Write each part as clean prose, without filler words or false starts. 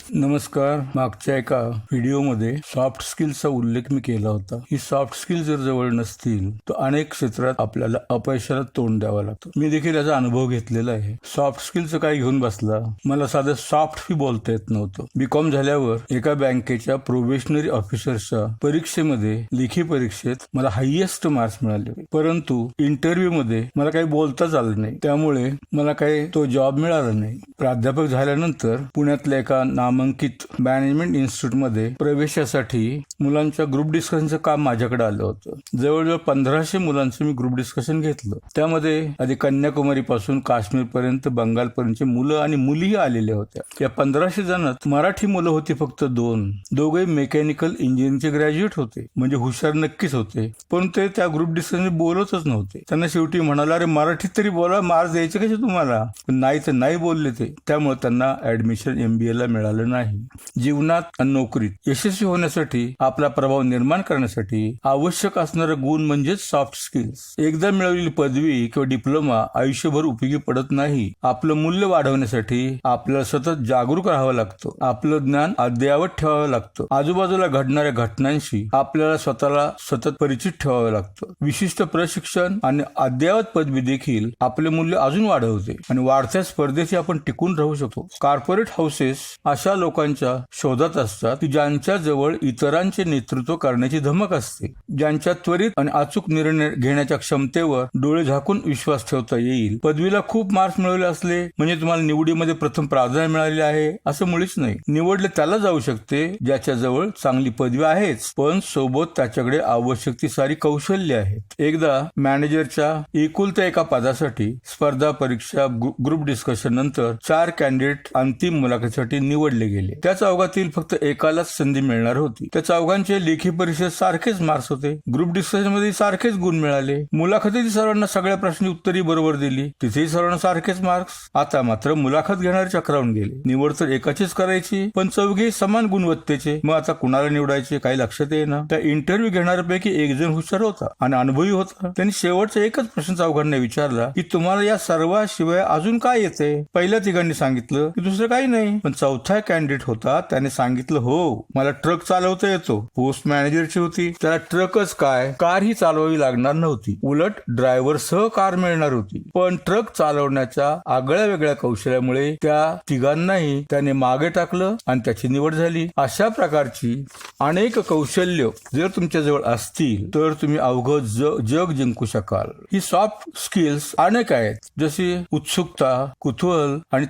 नमस्कार. मागच्या एका व्हिडिओमध्ये सॉफ्ट स्किल्सचा उल्लेख मी केला होता. ही सॉफ्ट स्किल जर जवळ नसतील तर अनेक क्षेत्रात आपल्याला अपयशाला तोंड द्यावं लागतं. मी देखील याचा अनुभव घेतलेला आहे. सॉफ्ट स्किलचं काय घेऊन बसला, मला साधं सॉफ्ट फी बोलता येत नव्हतं. बीकॉम झाल्यावर एका बँकेच्या प्रोबेशनरी ऑफिसरच्या परीक्षेमध्ये लेखी परीक्षेत मला हायएस्ट मार्क्स मिळाले, परंतु इंटरव्ह्यू मध्ये मला काही बोलताच आलं नाही. त्यामुळे मला काही तो जॉब मिळाला नाही. प्राध्यापक झाल्यानंतर पुण्यातल्या एका नामांकित मॅनेजमेंट इन्स्टिट्यूटमध्ये प्रवेशासाठी मुलांच्या ग्रुप डिस्कशनचं काम माझ्याकडे आलं होतं. जवळजवळ 1500 मुलांचं मी ग्रुप डिस्कशन घेतलं. त्यामध्ये आधी कन्याकुमारी पासून काश्मीर पर्यंत, बंगाल पर्यंतचे मुलं आणि मुलीही आलेल्या होत्या. या 1500 जणात मराठी मुलं होती फक्त 2. दोघे मेकॅनिकल इंजिनिअरिंगचे ग्रॅज्युएट होते, म्हणजे हुशार नक्कीच होते, पण ते त्या ग्रुप डिस्कशन बोलतच नव्हते. त्यांना शेवटी म्हणाला, अरे मराठीत तरी बोला, मार्क्स द्यायचे कसे तुम्हाला? नाही तर नाही बोलले ते. त्यामुळे त्यांना ऍडमिशन MBA ला मिळालं नाही. जीवनात आणि नोकरीत यशस्वी होण्यासाठी, आपला प्रभाव निर्माण करण्यासाठी आवश्यक असणारे गुण म्हणजेच सॉफ्ट स्किल्स. एकदा मिळवलेली पदवी किंवा डिप्लोमा आयुष्यभर उपयोगी पडत नाही. आपलं मूल्य वाढवण्यासाठी आपल्याला सतत जागरूक राहावं लागतं. आपलं ज्ञान अद्ययावत ठेवावं लागतं. आजूबाजूला घडणाऱ्या घटनांशी आपल्याला स्वतःला सतत परिचित ठेवावं लागतं. विशिष्ट प्रशिक्षण आणि अद्ययावत पदवी देखील आपले मूल्य अजून वाढवते आणि वाढत्या स्पर्धेशी आपण टिकून राहू शकतो. कॉर्पोरेट हाऊसेस अशा लोकांच्या शोधात असतात की ज्यांच्या जवळ इतरांचे नेतृत्व करण्याची धमक असते, ज्यांच्या त्वरित आणि अचूक निर्णय घेण्याच्या क्षमतेवर डोळे झाकून विश्वास ठेवता येईल. पदवीला खूप मार्क्स मिळवले असले म्हणजे तुम्हाला निवडीमध्ये प्रथम प्राधान्य मिळाले आहे असं मुळीच नाही. निवडले त्याला जाऊ शकते ज्याच्या जवळ चांगली पदवी आहेच, पण सोबत त्याच्याकडे आवश्यक ती सारी कौशल्य आहेत. एकदा मॅनेजरच्या एकुलत्या एका पदासाठी स्पर्धा परीक्षा ग्रुप डिस्कशन नंतर 4 कॅन्डिडेट अंतिम मुलाखतीसाठी निवडले गेले. त्या चौघातील फक्त एकालाच संधी मिळणार होती. त्या चौघांचे लेखी परीक्षेत सारखेच मार्क्स होते. ग्रुप डिस्कशन मध्ये सारखेच गुण मिळाले. मुलाखतीत सर्वांना सगळ्या प्रश्नांची उत्तरे बरोबर दिली, तिथेही सर्वांना सारखेच मार्क्स. आता मात्र मुलाखत घेणारे चक्रावून गेले. निवड तर एकाचीच करायची, पण चौघे समान गुणवत्तेचे. मग आता कुणाला निवडायचे काही लक्षात येईना. त्या इंटरव्ह्यू घेणाऱ्यापैकी एक जण हुशार होता आणि अनुभवी होता. त्यांनी शेवटचा एकच प्रश्न चौघांना विचारला की तुम्हाला या सर्वाशिवाय अजून काय येते? पहिल्या तिघांनी सांगितलं की दुसरं काही नाही, पण चौथा कॅन्डिडेट होता त्याने सांगितलं, हो मला ट्रक चालवता येतो. पोस्ट मॅनेजरची होती, त्याला ट्रकच काय, कार ही चालवावी लागणार नव्हती, उलट ड्रायव्हर सह कार मिळणार होती. पण ट्रक चालवण्याच्या आगळ्या वेगळ्या कौशल्यामुळे त्या तिघांनाही त्याने मागे टाकलं आणि त्याची निवड झाली. अशा प्रकारची अनेक कौशल्य जर तुमच्या जवळ असतील तर तुम्ही अवघड जग जिंकू शकाल. ही सॉफ्ट स्किल्स अनेक आहेत, जशी उत्सुकता, कुतूहल आणि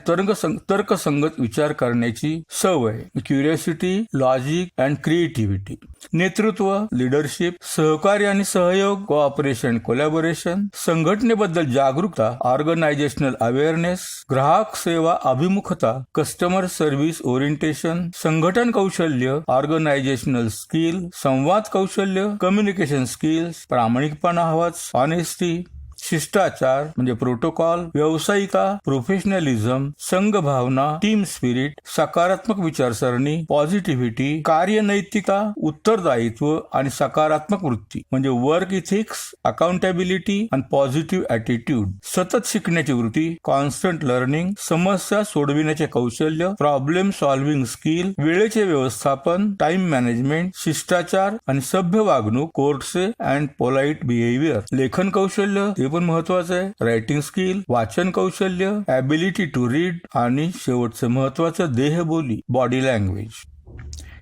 तर्कसंगत विचार करण्याची सवय, क्युरिओसिटी, लॉजिक अँड क्रिएटिव्हिटी, नेतृत्व, लीडरशिप, सहकार्य आणि सहयोग, कोऑपरेशन, कोलॅबोरेशन, संघटनेबद्दल जागरूकता, ऑर्गनायझेशनल अवेअरनेस, ग्राहक सेवा अभिमुखता, कस्टमर सर्व्हिस ओरिएंटेशन, संघटन कौशल्य, ऑर्गनायझेशनल स्किल, संवाद कौशल्य, कम्युनिकेशन स्किल्स, प्रामाणिकपणा हवाच, ऑनेस्टी, शिष्टाचार म्हणजे प्रोटोकॉल, व्यावसायिकता, प्रोफेशनलिझम, संघभावना, टीम स्पिरिट, सकारात्मक विचारसरणी, पॉझिटिव्हिटी, कार्यनैतिकता, उत्तरदायित्व आणि सकारात्मक वृत्ती म्हणजे वर्क इथिक्स, अकाउंटेबिलिटी आणि पॉझिटिव्ह ॲटिट्यूड, सतत शिकण्याची वृत्ती, कॉन्स्टंट लर्निंग, समस्या सोडविण्याचे कौशल्य, प्रॉब्लेम सॉल्व्हिंग स्किल, वेळेचे व्यवस्थापन, टाइम मॅनेजमेंट, शिष्टाचार आणि सभ्य वागणूक, कोर्टसे अँड पोलाइट बिहेवियर, लेखन कौशल्य ते पण महत्वाचं आहे, रायटिंग स्किल, वाचन कौशल्य, ॲबिलिटी टू रीड आणि शेवटचं महत्वाचं देहबोली, बॉडी लँग्वेज.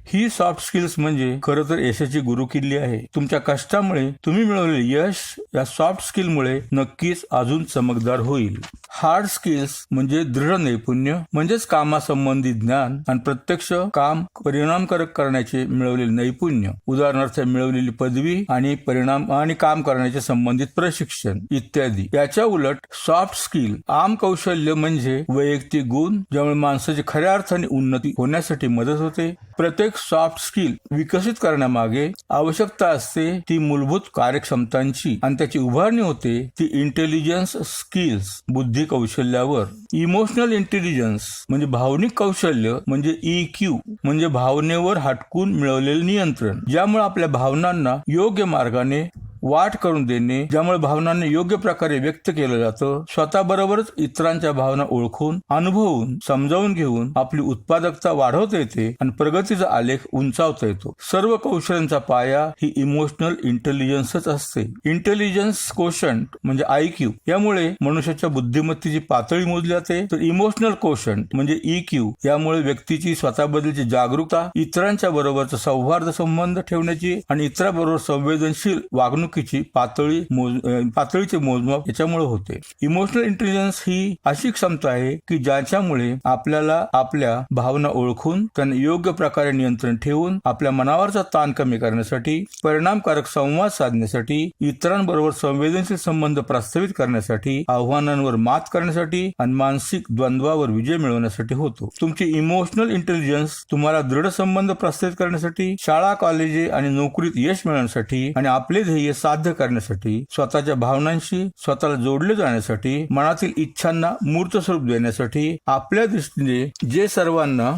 ही सॉफ्ट स्किल्स म्हणजे खरं तर यशाची गुरुकिल्ली आहे. तुमच्या कष्टामुळे तुम्ही मिळवलेले यश या सॉफ्ट स्किलमुळे नक्कीच अजून चमकदार होईल. हार्ड स्किल्स म्हणजे दृढ नैपुण्य, म्हणजेच कामासंबंधी ज्ञान आणि प्रत्यक्ष काम परिणामकारक करण्याचे मिळवलेले नैपुण्य, उदाहरणार्थ मिळवलेली पदवी आणि काम करण्याचे संबंधित प्रशिक्षण इत्यादी. याच्या उलट सॉफ्ट स्किल आम कौशल्य म्हणजे वैयक्तिक गुण, ज्यामुळे माणसाची खऱ्या अर्थाने उन्नती होण्यासाठी मदत होते. प्रत्येक सॉफ्ट स्किल विकसित करण्यामागे आवश्यकता असते ती मूलभूत कार्यक्षमतांची आणि त्याची उभारणी होते ती इंटेलिजन्स स्किल्स, बुद्धी कौशल्यावर. इमोशनल इंटेलिजन्स म्हणजे भावनिक कौशल्य म्हणजे EQ म्हणजे भावनेवर हटकून मिळवलेले नियंत्रण, ज्यामुळे आपल्या भावनांना योग्य मार्गाने वाट करून देणे, ज्यामुळे भावनांना योग्य प्रकारे व्यक्त केलं जातं. स्वतःबरोबरच इतरांच्या भावना ओळखून, अनुभवून, समजावून घेऊन आपली उत्पादकता वाढवता येते आणि प्रगतीचा आलेख उंचावता येतो. सर्व कौशल्यांचा पाया ही इमोशनल इंटेलिजन्सच असते. इंटेलिजन्स कोशंट म्हणजे IQ, यामुळे मनुष्याच्या बुद्धिमत्तेची पातळी मोजली जाते. तर इमोशनल कोशंट म्हणजे EQ, यामुळे व्यक्तीची स्वतःबद्दलची जागरूकता, इतरांच्या बरोबरचा सौहार्द संबंध ठेवण्याची आणि इतरांबरोबर संवेदनशील वागणुकीची पातळीचे मोजमाप याच्यामुळे होते. इमोशनल इंटेलिजन्स ही अशी क्षमता आहे की ज्याच्यामुळे आपल्याला आपल्या भावना ओळखून त्यांना योग्य प्रकारे नियंत्रण ठेवून आपल्या मनावरचा ताण कमी करण्यासाठी, परिणामकारक संवाद साधण्यासाठी, इतरांबरोबर संवेदनशील संबंध प्रस्थापित करण्यासाठी, आव्हानांवर मात करण्यासाठी आणि मानसिक द्वंद्वावर विजय मिळवण्यासाठी होतो. तुमची इमोशनल इंटेलिजन्स तुम्हाला दृढ संबंध प्रस्थापित करण्यासाठी, शाळा, कॉलेजे आणि नोकरीत यश मिळवण्यासाठी आणि आपले ध्येय साध्य करण्यासाठी, स्वतःच्या भावनांशी स्वतःला जोडले जाण्यासाठी, मनातील इच्छांना मूर्त स्वरूप देण्यासाठी, आपल्या दृष्टीने जे सर्वांना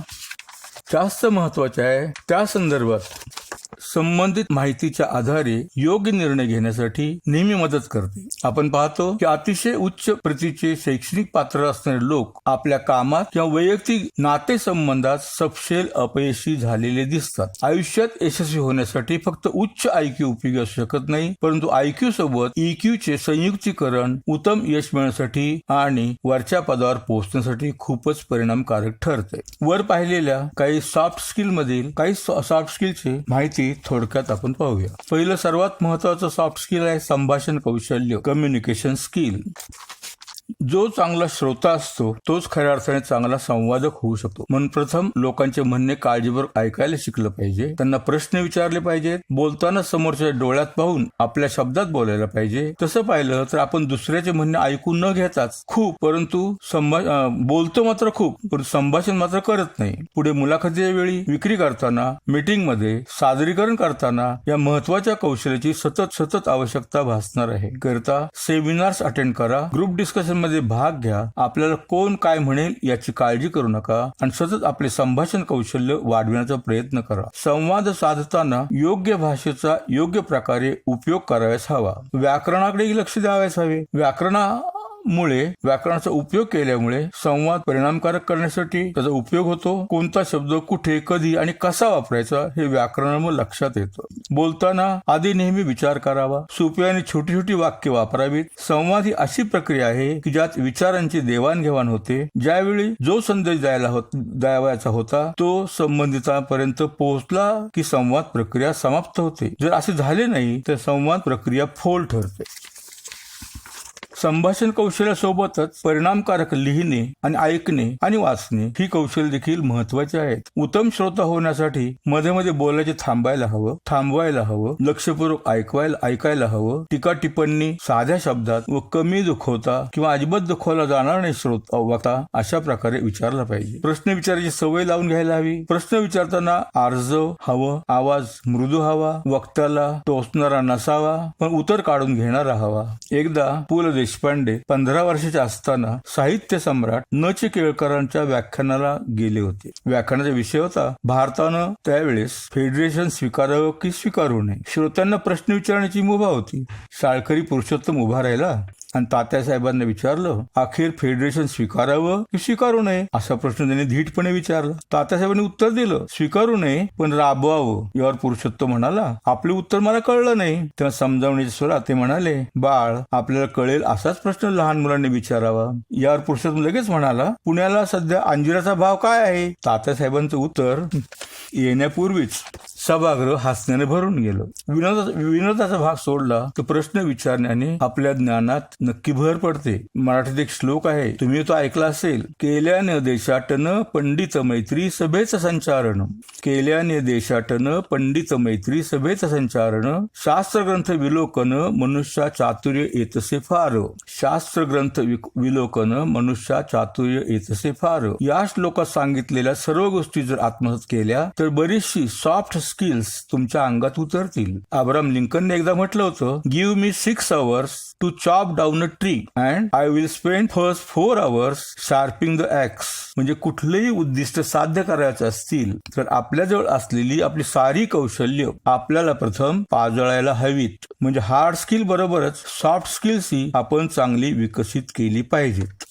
जास्त महत्वाचे आहे त्या संदर्भात संबंधित माहितीच्या आधारे योग्य निर्णय घेण्यासाठी नेहमी मदत करते. आपण पाहतो की अतिशय उच्च प्रतीचे शैक्षणिक पात्र असणारे लोक आपल्या कामात किंवा वैयक्तिक नातेसंबंधात सपशेल अपयशी झालेले दिसतात. आयुष्यात यशस्वी होण्यासाठी फक्त उच्च IQ उपयोगी असू शकत नाही, परंतु IQ सोबत EQ चे संयुक्तीकरण उत्तम यश मिळवण्यासाठी आणि वरच्या पदावर पोहोचण्यासाठी खूपच परिणामकारक ठरते. वर पाहिलेल्या काही सॉफ्ट स्किल मधील काही सॉफ्ट स्किलची माहिती थोडक्यात आपण पाहूया. पहिलं सर्वात महत्वाचं सॉफ्ट स्किल आहे संभाषण कौशल्य, कम्युनिकेशन स्किल. जो चांगला श्रोता असतो तोच खऱ्या अर्थाने चांगला संवादक होऊ शकतो. म्हणून प्रथम लोकांचे म्हणणे काळजीपूर्वक ऐकायला शिकलं पाहिजे, त्यांना प्रश्न विचारले पाहिजेत, बोलताना समोरच्या डोळ्यात पाहून आपल्या शब्दात बोलायला पाहिजे. तसं पाहिलं तर आपण दुसऱ्याचे म्हणणे ऐकून न घेताच बोलतो मात्र खूप, पण संभाषण मात्र करत नाही. पुढे मुलाखतीच्या वेळी, विक्री करताना, मीटिंग मध्ये, सादरीकरण करताना या महत्वाच्या कौशल्याची सतत आवश्यकता भासणार आहे. करता सेमिनार्स अटेंड करा, ग्रुप डिस्कशन मध्ये भाग घ्या, आपल्याला कोण काय म्हणेल याची काळजी करू नका आणि सतत आपले संभाषण कौशल्य वाढविण्याचा प्रयत्न करा. संवाद साधताना योग्य भाषेचा योग्य प्रकारे उपयोग करायला हवा. व्याकरणाकडेही लक्ष द्यावयास हवे. व्याकरणाचा उपयोग केल्यामुळे संवाद परिणामकारक करण्यासाठी त्याचा उपयोग होतो. कोणता शब्द कुठे, कधी आणि कसा वापरायचा हे व्याकरणामुळे लक्षात येतं. बोलताना आधी नेहमी विचार करावा. सोपी आणि छोटी छोटी वाक्य वापरावीत. संवाद ही अशी प्रक्रिया आहे की ज्यात विचारांची देवाणघेवाण होते. ज्यावेळी जो संदेश द्यावयाचा होता तो संबंधितांपर्यंत पोहोचला की संवाद प्रक्रिया समाप्त होते. जर असे झाले नाही तर संवाद प्रक्रिया फोल ठरते. संभाषण कौशल्यासोबतच परिणामकारक लिहिणे आणि ऐकणे आणि वाचणे ही कौशल्य देखील महत्वाची आहेत. उत्तम श्रोता होण्यासाठी मध्ये मध्ये बोलायचे थांबवायला हवं, लक्षपूर्वक ऐकायला हवं. टीका टिप्पणी साध्या शब्दात व कमी दुखवता किंवा अजिबात दुखवला जाणार नाही वक्ता अशा प्रकारे विचारला पाहिजे. प्रश्न विचारायची सवय लावून घ्यायला हवी. प्रश्न विचारताना आर्जव हवं, आवाज मृदू हवा, वक्त्याला टोचणारा नसावा पण उत्तर काढून घेणारा हवा. एकदा पु ल देशपांडे 15 वर्षाचे असताना साहित्य सम्राट न. च. केळकरांच्या व्याख्यानाला गेले होते. व्याख्यानाचा विषय होता भारतानं त्यावेळेस फेडरेशन स्वीकारावं की स्वीकारू नये. श्रोत्यांना प्रश्न विचारण्याची मुभा होती. शाळकरी पुरुषोत्तम उभा राहिला आणि तात्यासाहेबांना विचारलं, अखेर फेडरेशन स्वीकारावं की स्वीकारू नये असा प्रश्न त्यांनी धीटपणे विचारला. तात्यासाहेबांनी उत्तर दिलं, स्वीकारू नये पण राबवावं. यावर पुरुषोत्तम म्हणाला, आपले उत्तर मला कळलं नाही. तेव्हा समजावण्याच्या स्वरात ते म्हणाले, बाळ आपल्याला कळेल असाच प्रश्न लहान मुलांनी विचारावा. यावर पुरुषोत्तम लगेच म्हणाला, पुण्याला सध्या अंजिराचा भाव काय आहे? तात्यासाहेबांचं उत्तर येण्यापूर्वीच सभागृह हसण्याने भरून गेलं. विनोदाचा भाग सोडला तर प्रश्न विचारण्याने आपल्या ज्ञानात नक्की भर पडते. मराठीत एक श्लोक आहे, तुम्ही तो ऐकला असेल, केल्याने देशाटन पंडित मैत्री सभेचं संचारण. केल्याने देशाटन पंडित मैत्री सभेचं संचारण. शास्त्रग्रंथ विलोकन मनुष्या चातुर्य येतसे फार. शास्त्रग्रंथ विलोकन मनुष्या चातुर्य येतसे फार. या श्लोकात सांगितलेल्या सर्व गोष्टी जर आत्मसात केल्या तर बरीचशी सॉफ्ट स्किल्स तुमच्या अंगात उतरतील. अब्राहम लिंकनने एकदा म्हटलं होतं, give me 6 hours to chop down down a tree and I will spend first 4 hours sharpening the axe. म्हणजे कुठलेही उद्दिष्ट साध्य करायचे असतील तर आपल्याजवळ असलेली आपली सारी कौशल्य आपल्याला प्रथम पाजळायला हवीत. म्हणजे हार्ड स्किल बरोबरच सॉफ्ट स्किल्स ही आपण चांगली विकसित केली पाहिजेत.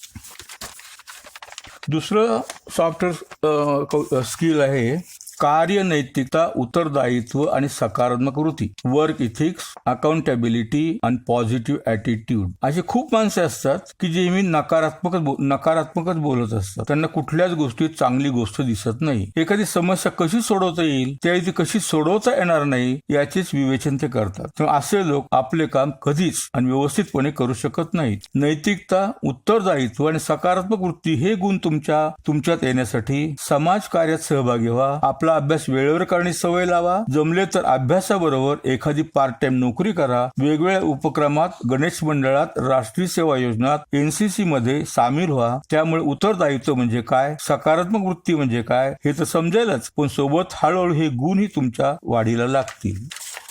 दुसरं सॉफ्टवेअर स्किल आहे कार्य नैतिकता, उत्तरदायित्व आणि सकारात्मक वृत्ती. वर्क इथिक्स, अकाउंटेबिलिटी आणि पॉझिटिव्ह ॲटिट्यूड. अशी खूप माणसे असतात की जे मी नकारात्मकच बोलत असतात. त्यांना कुठल्याच गोष्टीत चांगली गोष्ट दिसत नाही. एखादी समस्या कशी सोडवता येईल त्यावेळी ती कशी सोडवता येणार नाही याचेच विवेचन ते करतात. तर असे लोक आपले काम कधीच आणि व्यवस्थितपणे करू शकत नाहीत. नैतिकता, उत्तरदायित्व आणि सकारात्मक वृत्ती हे गुण तुमच्यात येण्यासाठी समाज कार्यात सहभागी व्हा. आपला अभ्यास वेळेवर करण्याची सवय लावा. जमले तर अभ्यासाबरोबर एखादी पार्ट टाइम नोकरी करा. वेगवेगळ्या उपक्रमात, गणेश मंडळात, राष्ट्रीय सेवा योजनात, NCC मध्ये सामील व्हा. त्यामुळे उत्तरदायित्व म्हणजे काय, सकारात्मक वृत्ती म्हणजे काय हे तर समजेलच, पण सोबत हळूहळू हे गुणही तुमच्या वाढीला लागतील.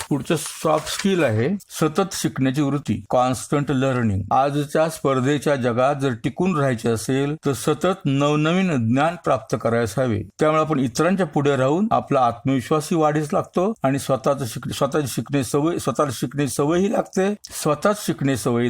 पुढचं सॉफ्ट स्किल आहे सतत शिकण्याची वृत्ती, कॉन्स्टंट लर्निंग. आजच्या स्पर्धेच्या जगात जर टिकून राहायचे असेल तर सतत नवनवीन ज्ञान प्राप्त करायला हवे. त्यामुळे आपण इतरांच्या पुढे राहून आपला आत्मविश्वासही वाढीस लागतो आणि स्वतःच शिकणे सवयही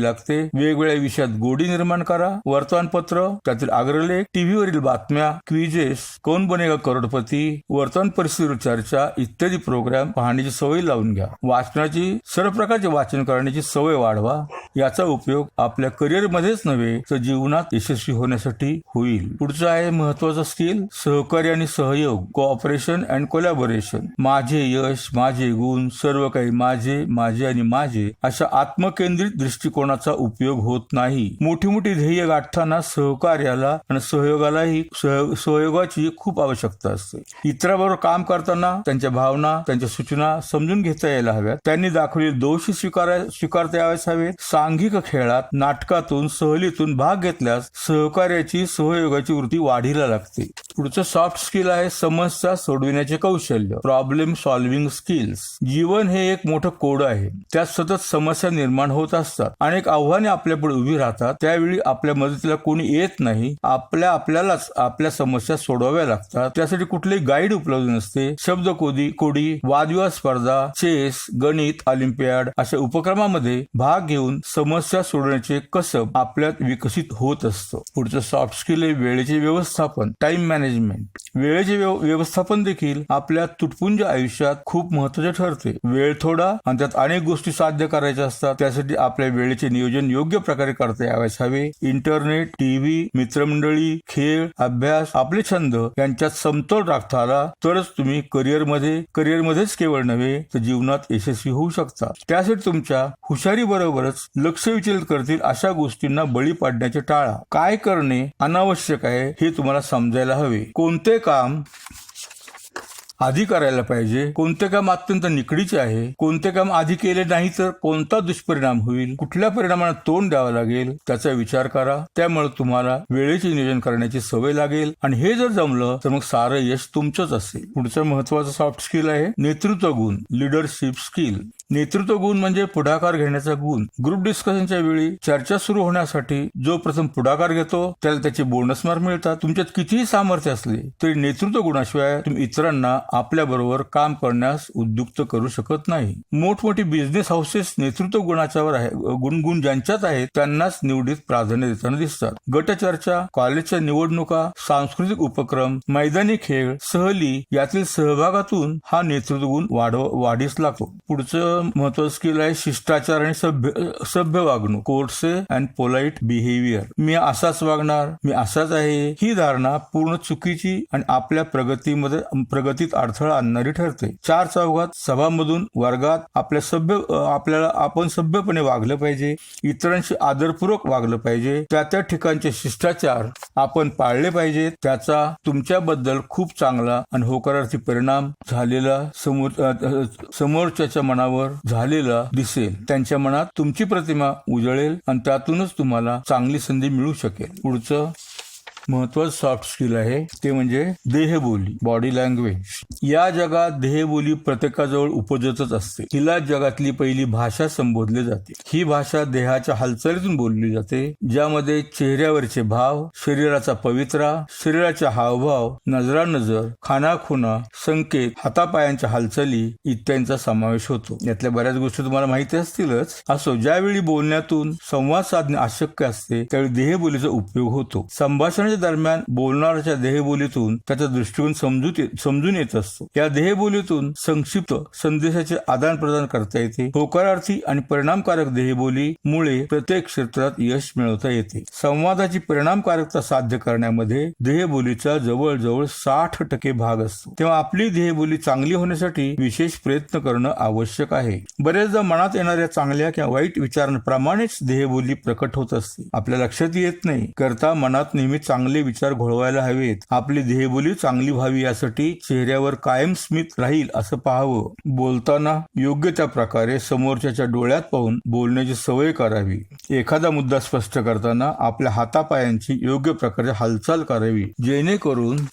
लागते. वेगवेगळ्या विषयात गोडी निर्माण करा. वर्तमानपत्र, त्यातील अग्रलेख, टीव्हीवरील बातम्या, क्विजेस, कौन बनेगा करोडपती, वर्तमान परिस्थितीवर चर्चा इत्यादी प्रोग्राम पाहण्याची सवय लावून घ्या. वाचनाची, सर्व प्रकारचे वाचन करण्याची सवय वाढवा. याचा उपयोग आपल्या करिअर मध्येच नव्हे तर जीवनात यशस्वी होण्यासाठी होईल. पुढचं आहे महत्वाचं स्किल सहकार्य आणि सहयोग, कोऑपरेशन अँड कोलॅबोरेशन. माझे यश, माझे गुण, सर्व काही माझे आणि माझे अशा आत्मकेंद्रित दृष्टिकोनाचा उपयोग होत नाही. मोठी ध्येय गाठताना सहकार्याला आणि सहयोगाची खूप आवश्यकता असते. इतरांबरोबर काम करताना त्यांच्या भावना, त्यांच्या सूचना समजून घेता यायला हव्यात. त्यांनी दाखवलेले दोष स्वीकारता यावेच हवेत. सांघिक खेळात, नाटकातून, सहलीतून भाग घेतल्यास सहकार्याची, सहयोगाची वृत्ती वाढीला लागते. पुढचं सॉफ्ट स्किल आहे समस्या सोडविण्याचे कौशल्य, प्रॉब्लेम सॉल्व्हिंग स्किल्स. जीवन हे एक मोठं कोड आहे. त्यात सतत समस्या निर्माण होत असतात. अनेक आव्हाने आपल्यापुढे उभी राहतात. त्यावेळी आपल्या मदतीला कोणी येत नाही. आपल्यालाच आपल्या समस्या सोडवाव्या लागतात. त्यासाठी कुठलेही गाईड उपलब्ध नसते. शब्दकोडी, वादविवाद स्पर्धा, चेस, गणित, ऑलिम्पियाड अशा उपक्रमामध्ये भाग घेऊन समस्या सोडवण्याचे कसब आपल्यात विकसित होत असतं. पुढचं सॉफ्ट स्किल आहे वेळेचे व्यवस्थापन, टाइम मॅनेजमेंट. वेळेचे व्यवस्थापन देखील आपल्या तुटपुंज आयुष्यात खूप महत्वाचे ठरते. वेळ थोडा आणि त्यात अनेक गोष्टी साध्य करायच्या असतात. त्यासाठी आपल्या वेळेचे नियोजन योग्य प्रकारे करता यावेच हवे. इंटरनेट, टीव्ही, मित्रमंडळी, खेळ, अभ्यास, आपले छंद यांच्यात समतोल राखता आला तरच तुम्ही करिअरमध्येच केवळ नव्हे तर जीवनात यशस्वी होऊ शकता. त्यासाठी तुमच्या हुशारी बरोबरच लक्ष विचलित करतील अशा गोष्टींना बळी पाडण्याचे टाळा. काय करणे अनावश्यक आहे हे तुम्हाला समजायला हवे. कोणते काम आधी करायला पाहिजे, कोणते काम अत्यंत निकडीचे आहे, कोणते काम आधी केले नाही तर कोणता दुष्परिणाम होईल, कुठल्या परिणामाला तोंड द्यावं लागेल त्याचा विचार करा. त्यामुळे तुम्हाला वेळेचे नियोजन करण्याची सवय लागेल आणि हे जर जमलं तर मग सारं यश तुमचंच असेल. पुढचं महत्वाचं सॉफ्ट स्किल आहे नेतृत्व गुण, लिडरशिप स्किल. नेतृत्व गुण म्हणजे पुढाकार घेण्याचा गुण. ग्रुप डिस्कशनच्या वेळी चर्चा सुरू होण्यासाठी जो प्रथम पुढाकार घेतो त्याला त्याचे बोनस मार्क मिळतात. तुमच्यात कितीही सामर्थ्य असले तरी नेतृत्व गुणाशिवाय तुम्ही इतरांना आपल्या बरोबर काम करण्यास उद्युक्त करू शकत नाही. मोठमोठी बिझनेस हाऊसेस नेतृत्व गुणाच्यावर आहे, गुण ज्यांच्यात आहेत त्यांनाच निवडीत प्राधान्य देताना दिसतात. गटचर्चा, कॉलेजच्या निवडणुका, सांस्कृतिक उपक्रम, मैदानी खेळ, सहली यातील सहभागातून हा नेतृत्व गुण वाढीस लागतो. पुढचं महत्वाचं स्किल आहे शिष्टाचार आणि सभ्य वागणूक, कोर्टसे अँड पोलाइट बिहेवियर. मी असाच वागणार, मी असाच आहे ही धारणा पूर्ण चुकीची आणि आपल्या प्रगतीत अडथळा आणणारी ठरते. चार चौघात, सभामधून, वर्गात आपण सभ्यपणे वागलं पाहिजे. इतरांशी आदरपूर्वक वागलं पाहिजे. त्या ठिकाणचे शिष्टाचार आपण पाळले पाहिजेत. त्याचा तुमच्याबद्दल खूप चांगला आणि होकारार्थी परिणाम झालेला समोरच्याच्या मनावर झालेला दिसेल. त्यांच्या मनात तुमची प्रतिमा उजळेल आणि त्यातूनच तुम्हाला चांगली संधी मिळू शकेल. पुढचं महत्वाचं सॉफ्ट स्किल आहे ते म्हणजे देहबोली, बॉडी लँग्वेज। या जगात देहबोली प्रत्येकाजवळ उपजतच असते। हिला जगातली पहिली भाषा संबोधली जाते। ही भाषा देहाच्या हालचालीतून बोलली जाते, ज्यामध्ये चेहऱ्यावरचे भाव, शरीराचा पवित्रा, शरीराचे हावभाव, नजरानजर, खानाखुणा, संकेत, हातापायांच्या हालचाली इत्यांचा समावेश होतो। यातल्या बऱ्याच गोष्टी तुम्हाला माहिती असतीलच। असो, ज्यावेळी बोलण्यातून संवाद साधणे अशक्य असते त्यावेळी देहबोलीचा उपयोग होतो। संभाषणाच्या दरम्यान बोलणाऱ्याच्या देहबोलीतून त्याचा दृष्टिकोन समजून येत असतो। या देहबोलीतून संक्षिप्त संदेशाचे आदान प्रदान करता येते। होकारार्थी आणि परिणामकारक देहबोली मुळे प्रत्येक क्षेत्रात यश मिळवता येते। संवादाची परिणामकारकता साध्य करण्यामध्ये देहबोलीचा जवळजवळ 60% भाग असतो। तेव्हा आपली देहबोली चांगली होण्यासाठी विशेष प्रयत्न करणं आवश्यक आहे। बरेचदा मनात येणाऱ्या चांगल्या किंवा वाईट विचारांप्रमाणेच देहबोली प्रकट होत असते। आपल्या लक्षात येत नाही करता मनात नेहमी चांगले विचार घोळवायला हवेत। आपली देहबोली चांगली व्हावी यासाठी चेहऱ्यावर कायम स्मित राहील असं पाहावं। बोलताना योग्य त्या प्रकारे समोरच्याच्या डोळ्यात पाहून बोलण्याची सवय करावी। एखादा मुद्दा स्पष्ट करताना आपल्या हातापायांची योग्य प्रकारे हालचाल करावी, जेणेकरून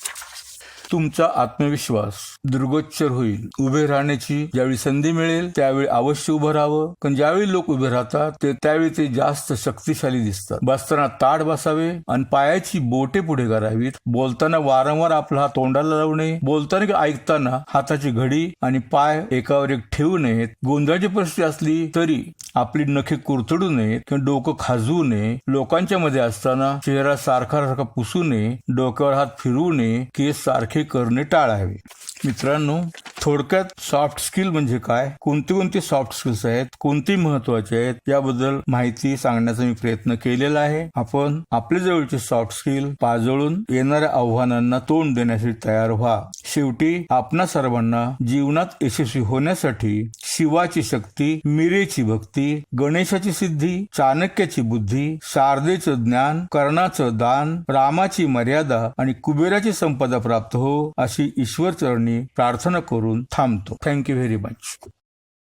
तुमचा आत्मविश्वास दृढोच्चर होईल। उभे राहण्याची ज्यावेळी संधी मिळेल त्यावेळी अवश्य उभं राहावं, कारण ज्यावेळी लोक उभे राहतात त्यावेळी ते जास्त शक्तिशाली दिसतात। बसताना ताठ बसावे आणि पायाची बोटे पुढे करावीत। बोलताना वारंवार आपला हात तोंडाला लावणे, बोलताना किंवा ऐकताना हाताची घडी आणि पाय एकावर एक ठेवू नयेत। गोंधळाची परिस्थिती असली तरी आपली नखे कुरतडू नयेत किंवा डोकं खाजवू नये। लोकांच्या मध्ये असताना चेहरा सारखा पुसू नये, डोक्यावर हात फिरवू नये, केस सारखे करणे टाळावे। मित्रांनो, थोडक्यात सॉफ्ट स्किल म्हणजे काय, कोणते सॉफ्ट स्किल्स आहेत, कोणती महत्वाचे आहेत, याबद्दल माहिती सांगण्याचा मी प्रयत्न केलेला आहे। आपण आपल्या जवळचे सॉफ्ट स्किल पाजळून येणाऱ्या आव्हानांना तोंड देण्यासाठी तयार व्हा। शेवटी आपणा सर्वांना जीवनात यशस्वी होण्यासाठी शिवाची शक्ती, मीरेची भक्ती, गणेशाची सिद्धी, चाणक्याची बुद्धी, शारदेचं ज्ञान, कर्णाचं दान, रामाची मर्यादा आणि कुबेराची संपदा प्राप्त हो अशी ईश्वर चरणी प्रार्थना करून थांबतो। Thank you very much.